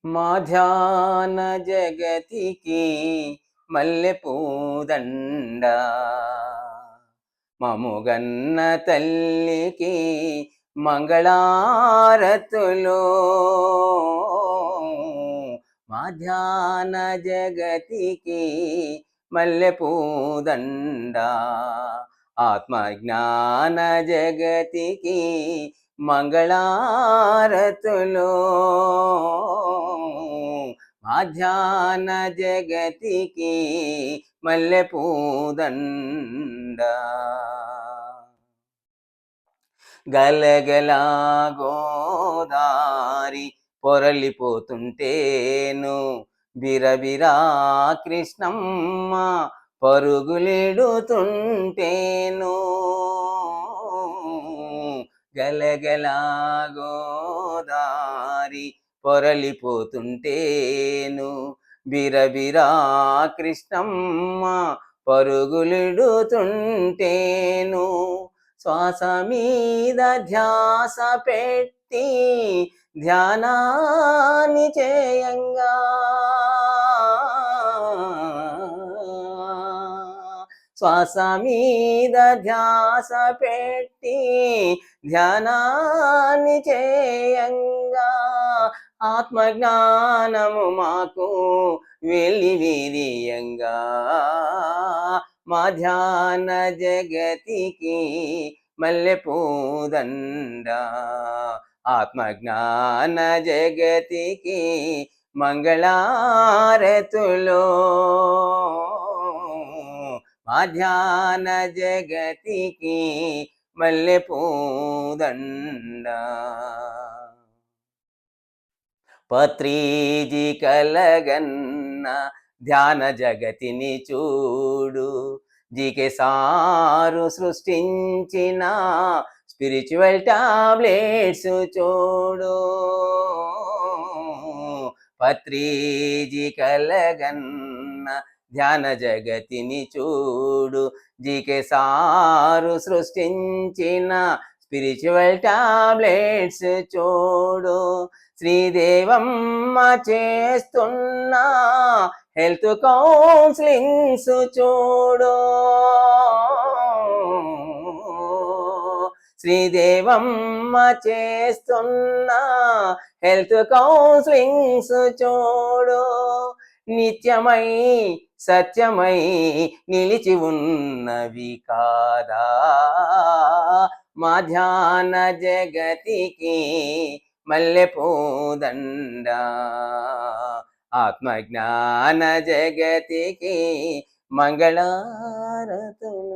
మా ధ్యాన జగతికి మల్లె పూదండ, మముగన్న తల్లికి మంగళారతులు. మా ధ్యాన జగతికి మల్లె పూదండ, ఆత్మజ్ఞాన జగతికి మంగళారతులు. మా ధ్యాన జగతికి మల్లె పూదండ. గలగలా గోదారి పొరలిపోతుంటేను, బిరబిరా కృష్ణమ్మ పరుగులిడుతుంటేను. గలగలా గోదారి పొరలిపోతుంటేను, బిరబిరా కృష్ణమ్మ పరుగులిడుతుంటేను. శ్వాస మీద ధ్యాస పెట్టి ధ్యానాన్ని చేయంగా, శ్వాస మీద ధ్యాస పెట్టి ధ్యానాన్ని చేయంగా, ఆత్మజ్ఞానము మాకు వెలివిరియంగా. మా ధ్యాన జగతికి మల్లె పూదండ, ఆత్మజ్ఞాన జగతికి మంగళారతులు. మా ధ్యాన జగతికి మల్లె పూదండ. పత్రీజీ కలగన్న ధ్యాన జగతిని చూడు, జీకే సారు సృష్టించిన స్పిరిచువల్ టాబ్లెట్స్ చూడు. పత్రీజీ కలగన్న ధ్యాన జగతిని చూడు, జీకే సారు సృష్టించిన స్పిరిచువల్ టాబ్లెట్స్ చూడు. శ్రీదేవమ్మ చేస్తున్న హెల్త్ కౌన్సిలింగ్స్ చూడు. శ్రీదేవమ్మ చేస్తున్న హెల్త్ కౌన్సిలింగ్స్ చూడు. నిత్యమై సత్యమై నిలిచి ఉన్నవి కాదా మా ధ్యాన జగతికి మల్లె పూదండ, ఆత్మజ్ఞాన జగతికి మంగళారతులు.